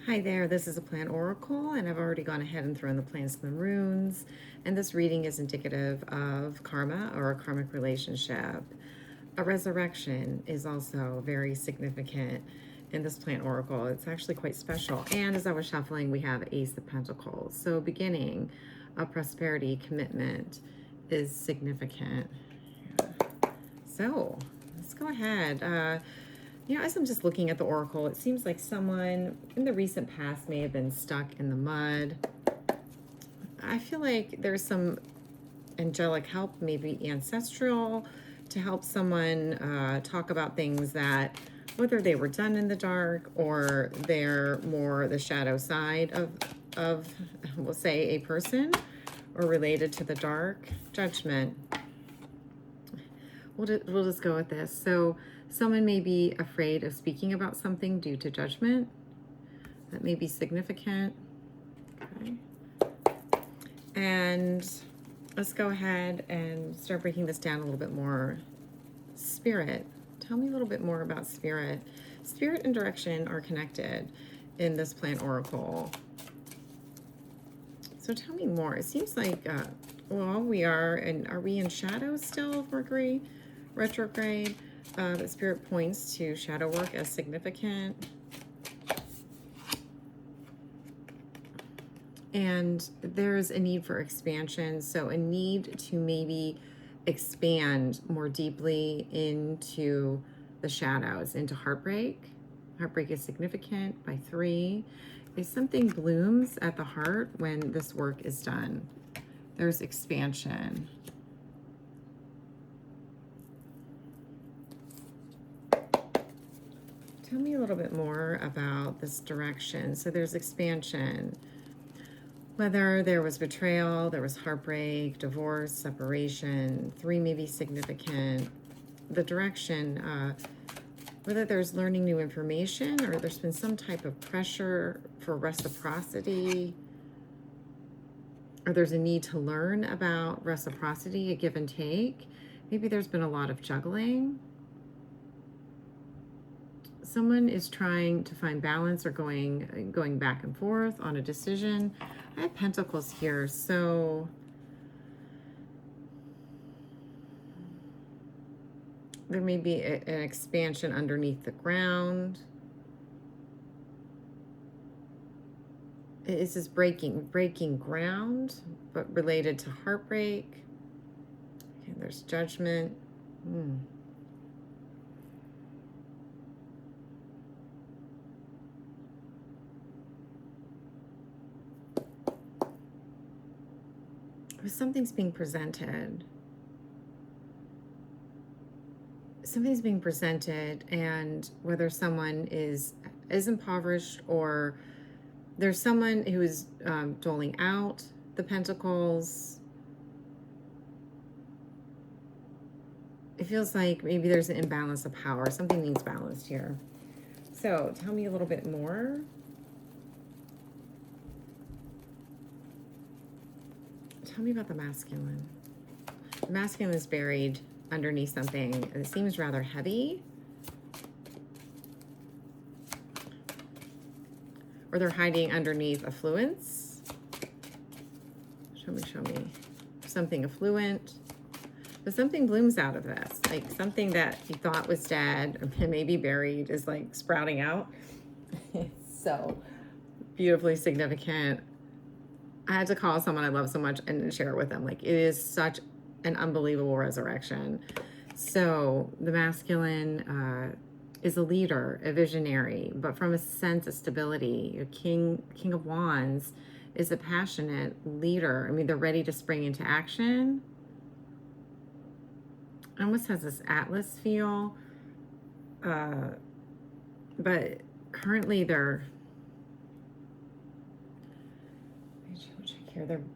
Hi there, this is a plant oracle, and I've already gone ahead and thrown the plants and the runes. And this reading is indicative of karma or a karmic relationship. A resurrection is also very significant in this plant oracle. It's actually quite special. And as I was shuffling, we have Ace of Pentacles. So beginning of prosperity, commitment is significant. So let's go ahead. As I'm just looking at the oracle, it seems like someone in the recent past may have been stuck in the mud. I feel like there's some angelic help, maybe ancestral, to help someone talk about things that, whether they were done in the dark or they're more the shadow side of we'll say, a person or related to the dark. Judgment. We'll just go with this. So someone may be afraid of speaking about something due to judgment. That may be significant. Okay. And let's go ahead and start breaking this down a little bit more. Spirit. Tell me a little bit more about spirit. Spirit and direction are connected in this plant oracle. So tell me more. It seems like, are we in shadow still, Mercury? Retrograde. But Spirit points to shadow work as significant. And there's a need for expansion. So a need to maybe expand more deeply into the shadows, into heartbreak. Heartbreak is significant by 3. If something blooms at the heart when this work is done, there's expansion. Tell me a little bit more about this direction. So there's expansion. Whether there was betrayal, there was heartbreak, divorce, separation, 3 may be significant. The direction, whether there's learning new information or there's been some type of pressure for reciprocity, or there's a need to learn about reciprocity, a give and take. Maybe there's been a lot of juggling. Someone is trying to find balance or going back and forth on a decision. I have Pentacles here, so there may be an expansion underneath the ground. This is breaking ground, but related to heartbreak. Okay, there's judgment. Something's being presented. Something's being presented, and whether someone is impoverished or there's someone who is doling out the pentacles. It feels like maybe there's an imbalance of power. Something needs balanced here. So tell me a little bit more. Tell me about the masculine. The masculine is buried underneath something, and it seems rather heavy. Or they're hiding underneath affluence. Show me. Something affluent. But something blooms out of this. Like something that you thought was dead or maybe buried is like sprouting out. It's so beautifully significant. I had to call someone I love so much and share it with them. Like, it is such an unbelievable resurrection. So the masculine is a leader, a visionary, but from a sense of stability. Your King of Wands is a passionate leader. I mean, they're ready to spring into action. It almost has this Atlas feel. But currently they're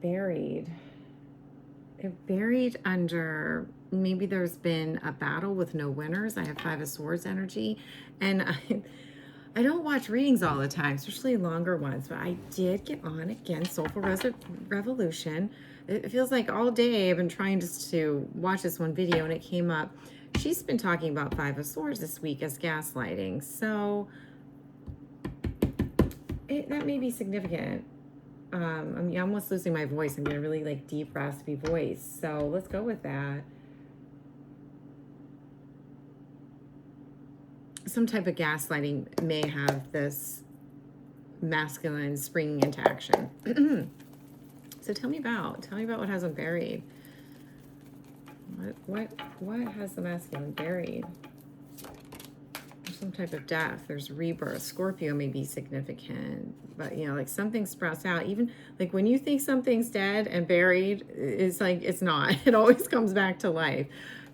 buried. They're buried under, maybe there's been a battle with no winners. I have 5 of Swords energy, and I don't watch readings all the time, especially longer ones, but I did get on again, Soulful Revolution. It feels like all day I've been trying just to watch this one video, and it came up. She's been talking about 5 of Swords this week as gaslighting. So that may be significant. I'm almost losing my voice. I'm getting a really like deep, raspy voice. So let's go with that. Some type of gaslighting may have this masculine springing into action. So tell me about what has them buried. What has the masculine buried? There's some type of death. There's rebirth. Scorpio may be significant, but you know, like something sprouts out. Even like when you think something's dead and buried, it's like it's not. It always comes back to life.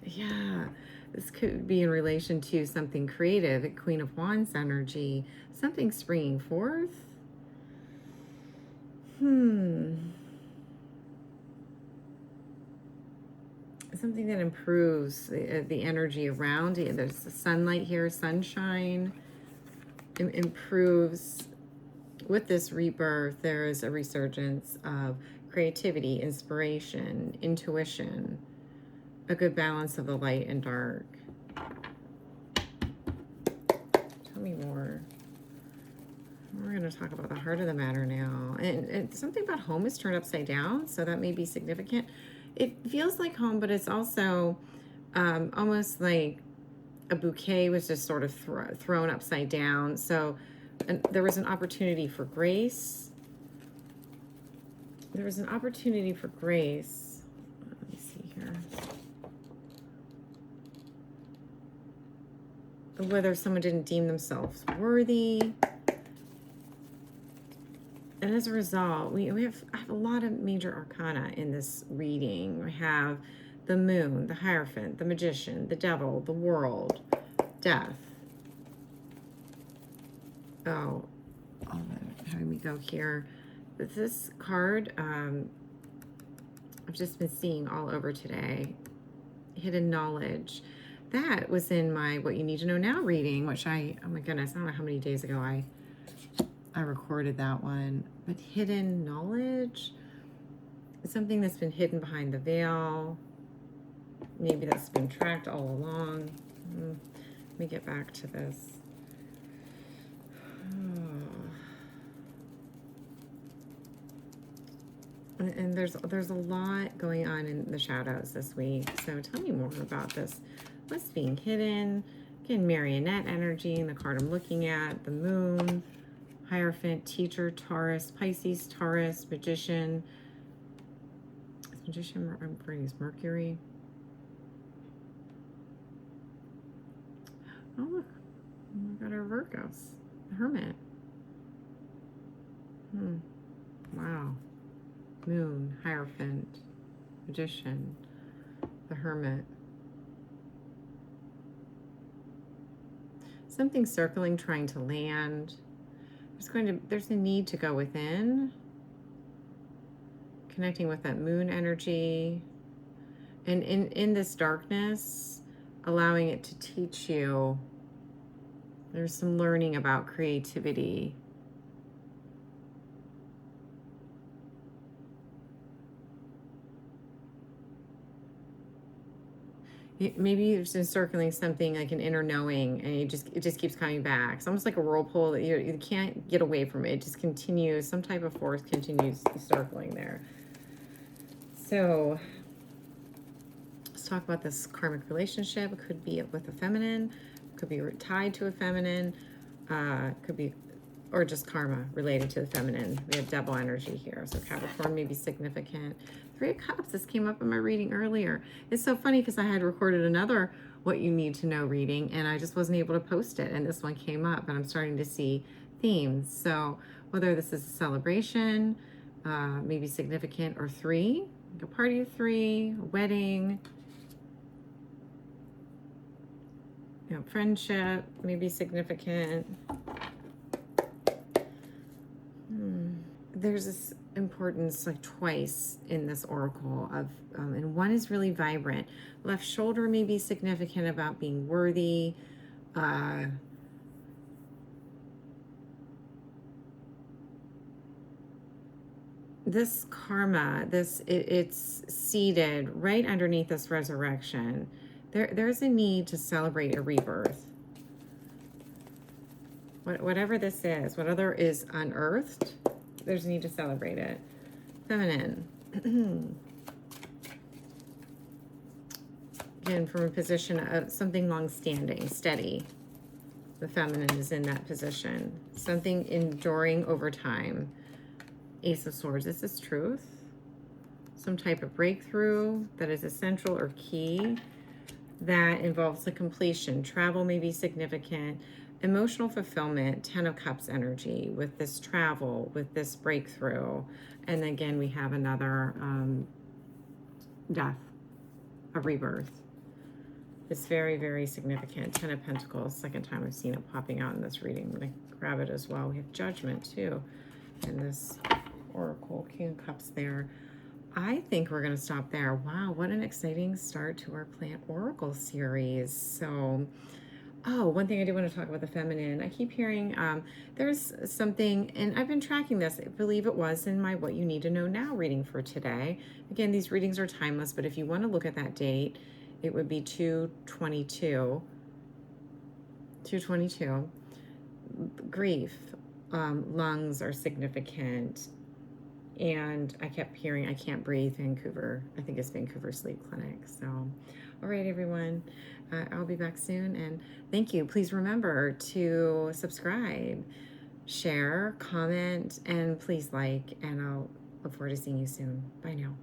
Yeah, this could be in relation to something creative. A Queen of Wands energy. Something springing forth. Something that improves the energy around. There's the sunlight here, sunshine. It improves. With this rebirth, there is a resurgence of creativity, inspiration, intuition, a good balance of the light and dark. Tell me more. We're going to talk about the heart of the matter now. And something about home is turned upside down, so that may be significant. It feels like home, but it's also almost like a bouquet was just sort of thrown upside down. So there was an opportunity for grace. There was an opportunity for grace. Let me see here. Whether someone didn't deem themselves worthy. And as a result, I have a lot of major arcana in this reading. We have the moon, the Hierophant, the magician, the devil, the world, death. Oh, how do we go here? This card, I've just been seeing all over today. Hidden knowledge. That was in my What You Need to Know Now reading, which oh my goodness, I don't know how many days ago I recorded that one. But hidden knowledge is something that's been hidden behind the veil. Maybe that's been tracked all along. Let me get back to this. And there's a lot going on in the shadows this week. So tell me more about this. What's being hidden? Again, marionette energy, the card I'm looking at, the moon, Hierophant, teacher, Taurus, Pisces, Taurus, magician. Magician, I'm afraid he's Mercury. Oh, look. We got our Virgos. The Hermit. Wow. Moon, Hierophant, magician, the Hermit. Something circling, trying to land. There's a need to go within, connecting with that moon energy, and in this darkness, allowing it to teach you. There's some learning about creativity. Maybe you've been circling something like an inner knowing, and it just keeps coming back. It's almost like a whirlpool that you can't get away from it. It just continues. Some type of force continues circling there. So let's talk about this karmic relationship. It could be with a feminine, could be tied to a feminine, could be, or just karma related to the feminine. We have double energy here. So Capricorn may be significant. Three of Cups, this came up in my reading earlier. It's so funny because I had recorded another What You Need to Know reading, and I just wasn't able to post it, and this one came up, and I'm starting to see themes. So whether this is a celebration, maybe significant, or three, like a party of three, a wedding, friendship, maybe significant. There's this importance like twice in this oracle of, and one is really vibrant. Left shoulder may be significant about being worthy. This karma, it's seated right underneath this resurrection. There's a need to celebrate a rebirth. Whatever this is, whatever is unearthed, there's a need to celebrate it. Feminine. Again, from a position of something long-standing, steady. The feminine is in that position. Something enduring over time. Ace of Swords. Is this truth? Some type of breakthrough that is essential or key that involves the completion. Travel may be significant. Emotional fulfillment. 10 of Cups energy with this travel, with this breakthrough. And again, we have another death, a rebirth. It's very, very significant. 10 of Pentacles. Second time I've seen it popping out in this reading. I'm going to grab it as well. We have Judgment too in this Oracle. King of Cups there. I think we're going to stop there. Wow, what an exciting start to our Plant Oracle series. So, one thing I do want to talk about the feminine. I keep hearing there's something, and I've been tracking this. I believe it was in my What You Need to Know Now reading for today. Again, these readings are timeless, but if you want to look at that date, it would be 2/22. 2/22. Grief, lungs are significant. And I kept hearing, I can't breathe, Vancouver. I think it's Vancouver Sleep Clinic. So, all right, everyone. I'll be back soon. And thank you. Please remember to subscribe, share, comment, and please like. And I'll look forward to seeing you soon. Bye now.